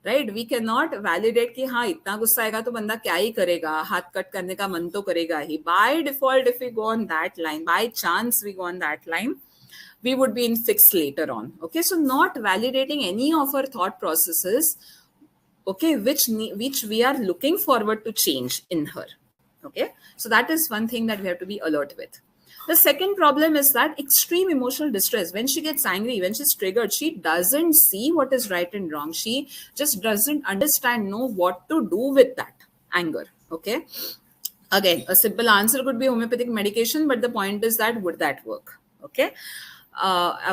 Right, we can not validate कि हाँ इतना गुस्सा आएगा तो बंदा क्या ही करेगा, हाथ कट करने का मन तो करेगा ही. By default, if we go on that line, by chance we go on that line, we would be in fix later on. Okay, so not validating any of our thought processes, okay, which we are looking forward to change in her. Okay, so that is one thing that we have to be alert with. The second problem is that extreme emotional distress. When she gets angry, when she's triggered, she doesn't see what is right and wrong. She just doesn't understand, know what to do with that anger. Okay. Again, a simple answer could be homeopathic medication, but the point is that would that work? Okay.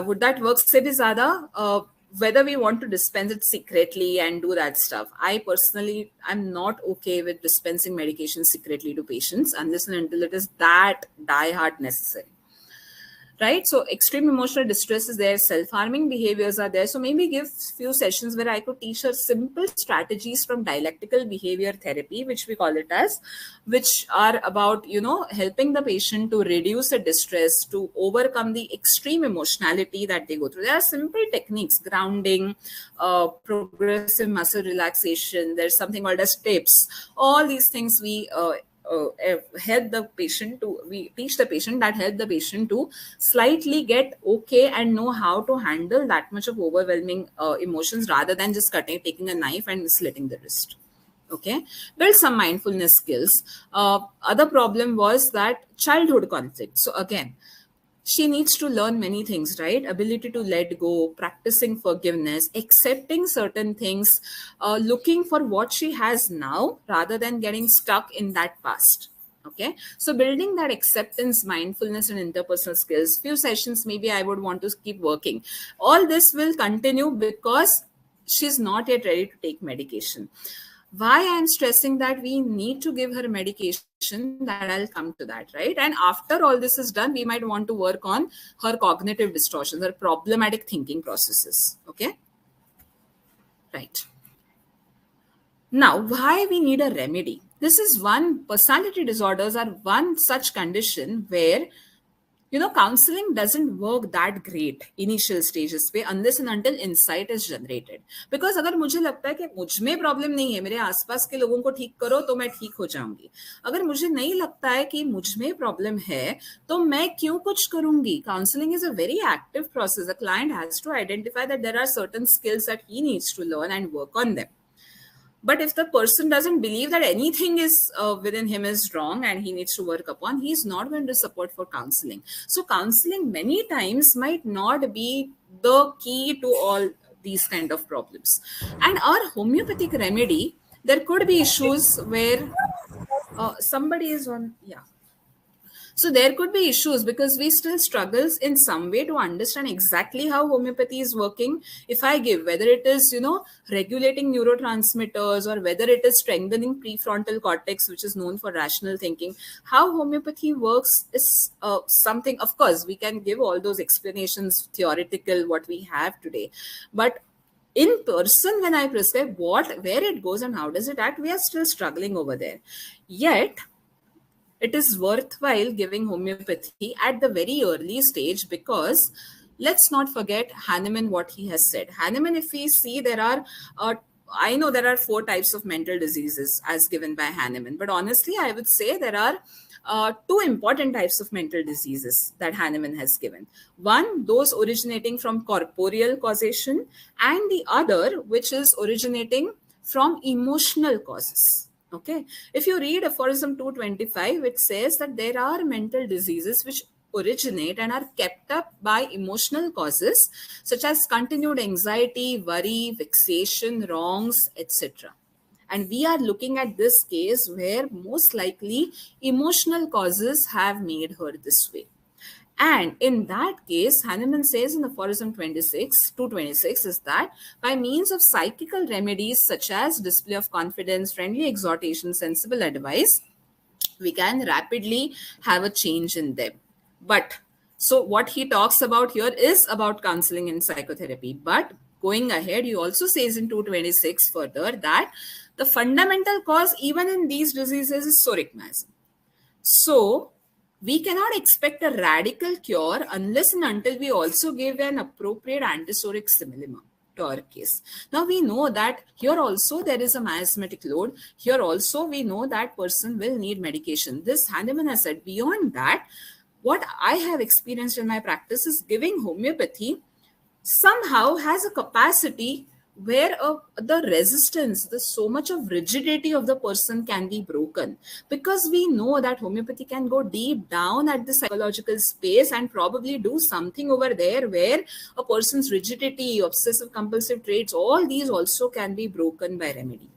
Would that work? Se bhi zyada, whether we want to dispense it secretly and do that stuff. I personally, I'm not okay with dispensing medication secretly to patients unless and until it is that die-hard necessary. Right? So extreme emotional distress is there, self-harming behaviors are there. So maybe give few sessions where I could teach her simple strategies from dialectical behavior therapy, which we call it as, which are about, you know, helping the patient to reduce the distress, to overcome the extreme emotionality that they go through. There are simple techniques, grounding, progressive muscle relaxation. There's something called as tips. All these things we help the patient to, we teach the patient that help the patient to slightly get okay and know how to handle that much of overwhelming emotions rather than just taking a knife and slitting the wrist. Okay, build some mindfulness skills. Other problem was that childhood conflict. So again, she needs to learn many things, right? Ability to let go, practicing forgiveness, accepting certain things, looking for what she has now rather than getting stuck in that past. Okay, so building that acceptance, mindfulness, and interpersonal skills. Few sessions, maybe I would want to keep working. All this will continue because she's not yet ready to take medication. Why I'm stressing that we need to give her medication, that I'll come to that, right? And after all this is done, we might want to work on her cognitive distortions, her problematic thinking processes. Okay, right. Now, why we need a remedy? This is one, personality disorders are one such condition where counseling doesn't work that great initial stages पे unless and until insight is generated. Because अगर मुझे लगता है कि मुझ में problem नहीं है, मेरे आसपास के लोगों को ठीक करो तो मैं ठीक हो जाऊंगी, अगर मुझे नहीं लगता है कि मुझ में प्रॉब्लम है तो मैं क्यों कुछ करूंगी? Counseling is a very active process. The client has to identify that there are certain skills that he needs to learn and work on them. But if the person doesn't believe that anything is within him is wrong and he needs to work upon, he's not going to support for counseling. So counseling many times might not be the key to all these kind of problems. And our homeopathic remedy, there could be issues where somebody is on, yeah. So there could be issues because we still struggles in some way to understand exactly how homeopathy is working. If I give, whether it is, regulating neurotransmitters or whether it is strengthening prefrontal cortex, which is known for rational thinking, how homeopathy works is something, of course, we can give all those explanations, theoretical, what we have today. But in person, when I prescribe where it goes and how does it act, we are still struggling over there. Yet, it is worthwhile giving homeopathy at the very early stage because let's not forget Hahnemann, what he has said. Hahnemann, if we see, I know there are 4 types of mental diseases as given by Hahnemann, but honestly, I would say there are 2 important types of mental diseases that Hahnemann has given. One, those originating from corporeal causation, and the other, which is originating from emotional causes. Okay, if you read aphorism 225, it says that there are mental diseases which originate and are kept up by emotional causes such as continued anxiety, worry, fixation, wrongs, etc. And we are looking at this case where most likely emotional causes have made her this way. And in that case, Hahnemann says in aphorism 226 is that by means of psychical remedies such as display of confidence, friendly exhortation, sensible advice, we can rapidly have a change in them. But so what he talks about here is about counseling and psychotherapy. But going ahead, he also says in 226 further that the fundamental cause even in these diseases is soric miasm. So we cannot expect a radical cure unless and until we also give an appropriate antisoric stimulum to our case. Now we know that here also there is a miasmatic load. Here also we know that person will need medication. This Hahnemann has said. Beyond that, what I have experienced in my practice is giving homeopathy somehow has a capacity where the resistance, so much of rigidity of the person can be broken, because we know that homeopathy can go deep down at the psychological space and probably do something over there where a person's rigidity, obsessive compulsive traits, all these also can be broken by remedy.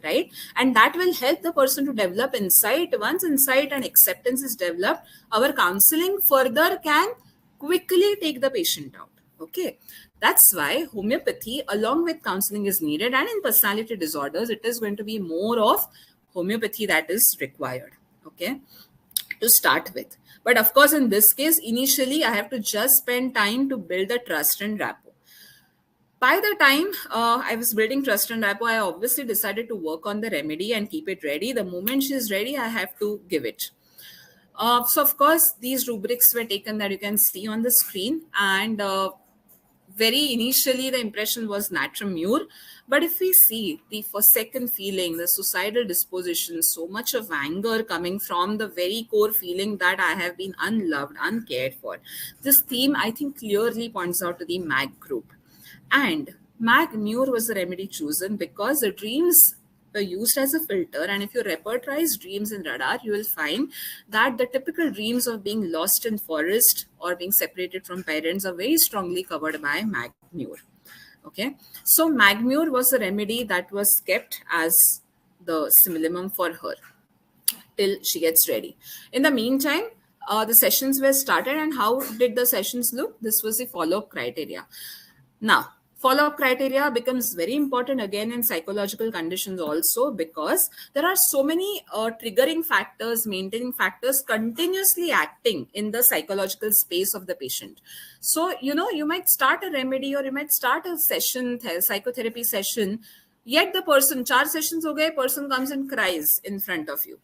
Right? And that will help the person to develop insight. Once insight and acceptance is developed, our counseling further can quickly take the patient out. Okay, that's why homeopathy along with counseling is needed, and in personality disorders it is going to be more of homeopathy that is required, okay, to start with. But of course in this case, initially I have to just spend time to build the trust and rapport. By the time I was building trust and rapport, I obviously decided to work on the remedy and keep it ready. The moment she is ready, I have to give it. So of course these rubrics were taken that you can see on the screen, and very initially the impression was natrum mur, but if we see the second feeling, the suicidal disposition, so much of anger coming from the very core feeling that I have been unloved, uncared for, this theme I think clearly points out to the MAG group. And MAG mur was the remedy chosen because the dreams were used as a filter, and if you repertorize dreams in radar, you will find that the typical dreams of being lost in forest or being separated from parents are very strongly covered by MAG mur. Okay, so MAG mur was a remedy that was kept as the stimulum for her till she gets ready. In the meantime, the sessions were started, and how did the sessions look? This was the follow-up criteria. Now, follow-up criteria becomes very important again in psychological conditions also, because there are so many triggering factors, maintaining factors continuously acting in the psychological space of the patient. So, you might start a remedy or you might start a session, psychotherapy session Yet the person, 4 sessions ho gaye, person comes and cries in front of you.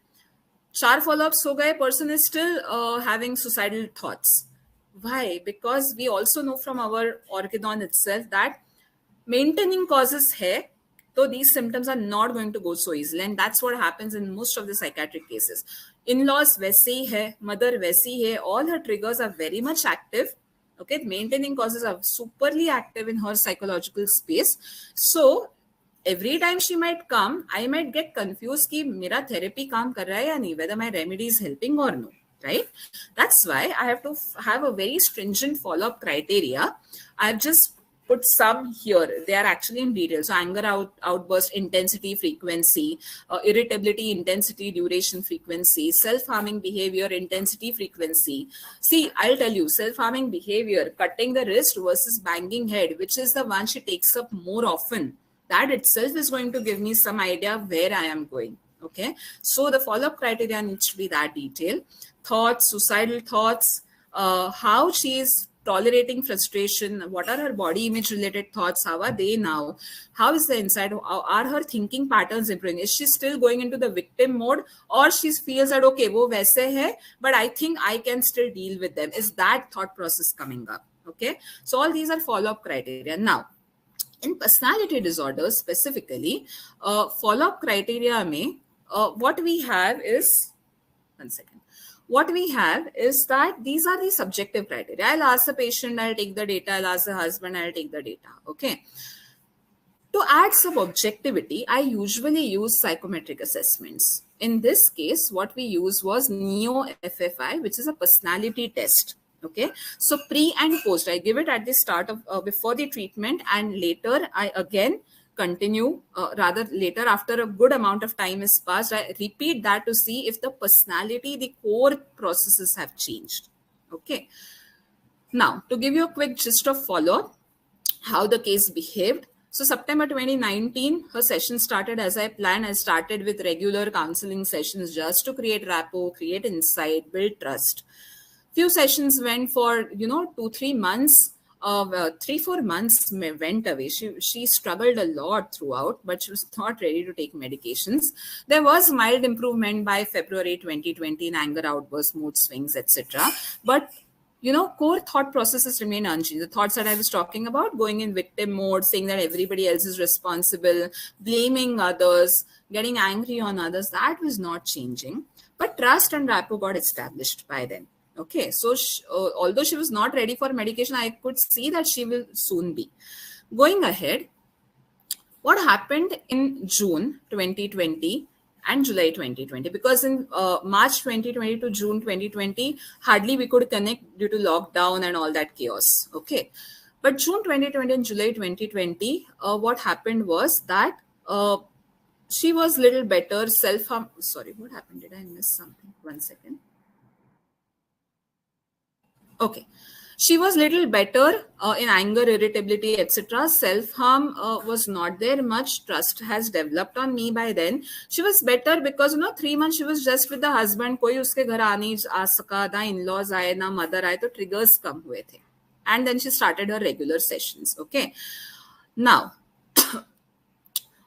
4 follow-ups ho gaye, person is still having suicidal thoughts. Why? Because we also know from our orchidon itself that maintaining causes hai, so these symptoms are not going to go so easily, and that's what happens in most of the psychiatric cases. In-laws वैसे ही है, mother वैसी ही है, all her triggers are very much active. Okay, maintaining causes are superly active in her psychological space. So every time she might come, I might get confused कि मेरा therapy काम कर रहा है या नहीं, whether my remedy is helping or no, right? That's why I have to have a very stringent follow-up criteria. I've just put some here. They are actually in detail. So anger outburst, intensity, frequency, irritability, intensity, duration, frequency, self-harming behavior, intensity, frequency. See, I'll tell you, self-harming behavior, cutting the wrist versus banging head, which is the one she takes up more often. That itself is going to give me some idea where I am going. Okay. So the follow-up criteria needs to be that detailed. Thoughts, suicidal thoughts, how she is tolerating frustration, what are her body image related thoughts, how are they now, how is the inside, are her thinking patterns improving, is she still going into the victim mode, or she feels that okay wo waise hai but I think I can still deal with them, is that thought process coming up. Okay, so all these are follow-up criteria. Now in personality disorders specifically, follow-up criteria mein, what we have is, one second, what we have is that these are the subjective criteria. I'll ask the patient, I'll take the data, I'll ask the husband, I'll take the data. Okay. To add some objectivity, I usually use psychometric assessments. In this case, what we use was Neo-FFI, which is a personality test. Okay. So pre and post, I give it at the start of, before the treatment, and later I again continue, rather later after a good amount of time is passed, I repeat that to see if the personality, the core processes have changed. Okay. Now, to give you a quick gist of follow-up, how the case behaved. So September 2019, her session started as I planned. I started with regular counseling sessions just to create rapport, create insight, build trust. Few sessions went for, 2-3 months. 3-4 months went away. She struggled a lot throughout, but she was not ready to take medications. There was mild improvement by February 2020 in anger outbursts, mood swings, etc. But core thought processes remain unchanged. The thoughts that I was talking about, going in victim mode, saying that everybody else is responsible, blaming others, getting angry on others, that was not changing. But trust and rapport got established by then. Okay, so although she was not ready for medication, I could see that she will soon be. Going ahead, what happened in June 2020 and July 2020? Because in March 2020 to June 2020, hardly we could connect due to lockdown and all that chaos. Okay, but June 2020 and July 2020, what happened was that she was little better, self-harm. Sorry, what happened? Did I miss something? One second. Okay, she was little better in anger, irritability, etc. Self-harm was not there much. Trust has developed on me by then. She was better because 3 months she was just with the husband. कोई उसके घर नहीं आ सका, ना in-laws आए, ना mother आए, तो triggers कम हुए थे. And then she started her regular sessions. Okay, now.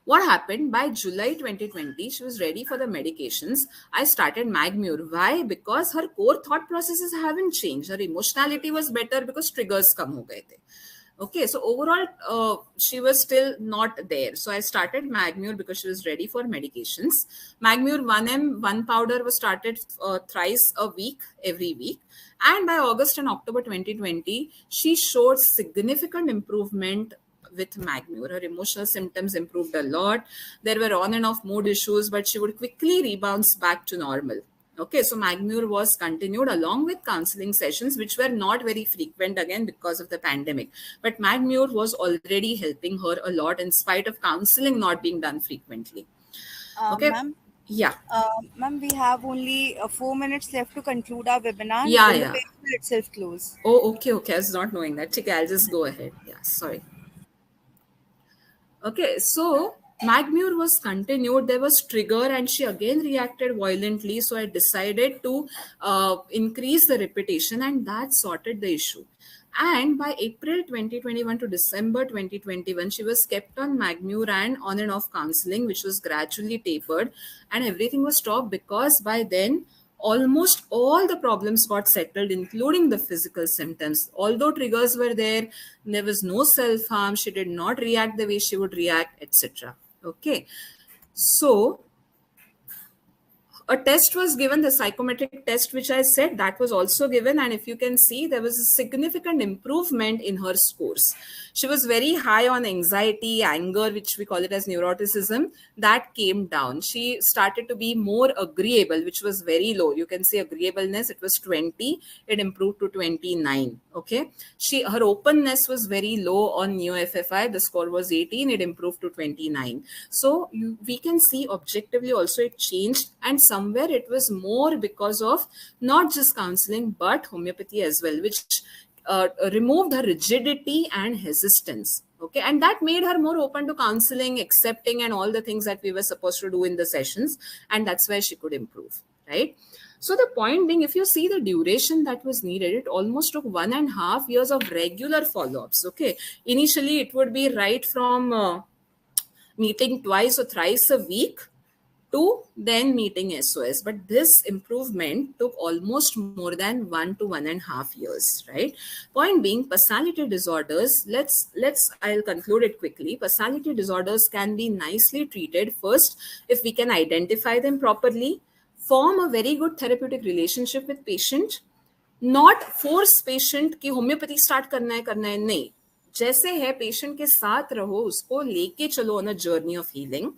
What happened by July 2020, she was ready for the medications. I started Magmure. Why? Because her core thought processes haven't changed. Her emotionality was better because triggers kam ho gaye the. Okay, so overall, she was still not there. So I started Magmure because she was ready for medications. Magmure 1M, 1 powder was started thrice a week, every week. And by August and October 2020, she showed significant improvement with Magmure. Her emotional symptoms improved a lot. There were on and off mood issues, but she would quickly rebound back to normal. Okay, so Magmure was continued along with counseling sessions, which were not very frequent again because of the pandemic. But Magmure was already helping her a lot in spite of counseling not being done frequently. Okay. Ma'am? Yeah. Ma'am, we have only 4 minutes left to conclude our webinar. Yeah, then yeah. The page will itself close. Oh, okay. I was not knowing that. Okay, I'll just go ahead. Yeah, sorry. Okay, so Magmure was continued. There was trigger and she again reacted violently. So I decided to increase the repetition, and that sorted the issue. And by April 2021 to December 2021, she was kept on Magmure and on and off counseling, which was gradually tapered, and everything was stopped because by then almost all the problems got settled, including the physical symptoms. Although triggers were there was no self harm, she did not react the way she would react, etc. Okay. So a test was given, the psychometric test which I said, that was also given, and if you can see, there was a significant improvement in her scores. She was very high on anxiety, anger, which we call it as neuroticism, that came down. She started to be more agreeable, which was very low. You can see agreeableness, it was 20, it improved to 29. Okay, her openness was very low on NeoFFI, the score was 18, it improved to 29. So we can see objectively also it changed, and somewhere it was more because of not just counseling but homeopathy as well, which removed her rigidity and hesitance. Okay, and that made her more open to counseling, accepting, and all the things that we were supposed to do in the sessions, and that's where she could improve, right? So the point being, if you see the duration that was needed, it almost took 1.5 years of regular follow-ups. Okay, initially it would be right from meeting twice or thrice a week to then meeting SOS. But this improvement took almost more than 1 to 1.5 years, right? Point being, personality disorders, I'll conclude it quickly. Personality disorders can be nicely treated first if we can identify them properly, form a very good therapeutic relationship with patient, not force patient की homeopathy start करना है नहीं, जैसे है patient के साथ रहो, उसको लेके चलो on a journey of healing.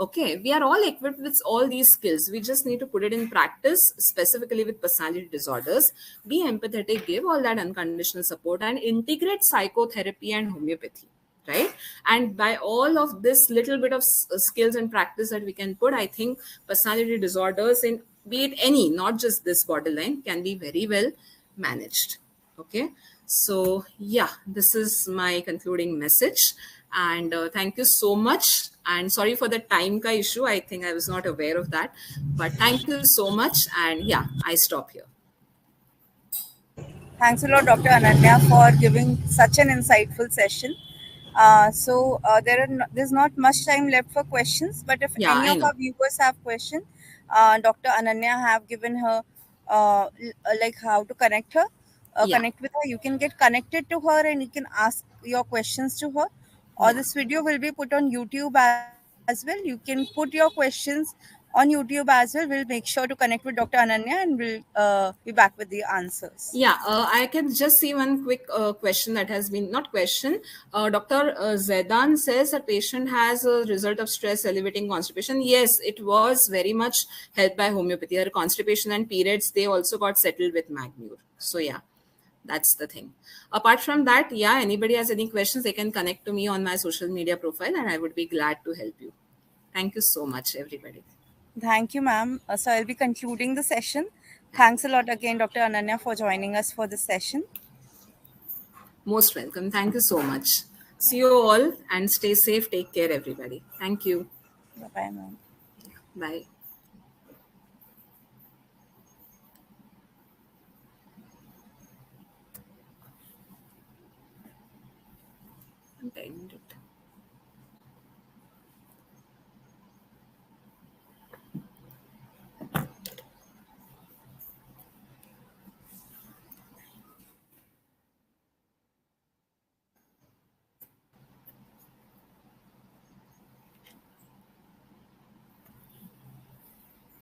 Okay, we are all equipped with all these skills. We just need to put it in practice, specifically with personality disorders. Be empathetic, give all that unconditional support, and integrate psychotherapy and homeopathy, right? And by all of this little bit of skills and practice that we can put, I think personality disorders, in be it any, not just this borderline, can be very well managed. Okay, so yeah, this is my concluding message, and thank you so much, and sorry for the time ka issue. I think I was not aware of that, but thank you so much, and yeah, I stop here. Thanks a lot, Dr. Ananya, for giving such an insightful session. There's not much time left for questions, but if Yeah, any I of know. our viewers have questions, Dr. Ananya have given her like how to Yeah, connect with her. You can get connected to her and you can ask your questions to her. Or yeah. this video will be put on YouTube as well. You can put your questions on YouTube as well. We'll make sure to connect with Dr. Ananya and we'll be back with the answers. Yeah, I can just see one quick question that has been, not question. Dr. Zaidan says a patient has a result of stress, elevating constipation. Yes, it was very much helped by homeopathy. Her constipation and periods, they also got settled with Magmure. So yeah, that's the thing. Apart from that, yeah, anybody has any questions, they can connect to me on my social media profile and I would be glad to help you. Thank you so much, everybody. Thank you, ma'am. So I'll be concluding the session. Thanks a lot again, Dr. Ananya, for joining us for this session. Most welcome. Thank you so much. See you all and stay safe. Take care, everybody. Thank you. Bye-bye, ma'am. Bye. End it.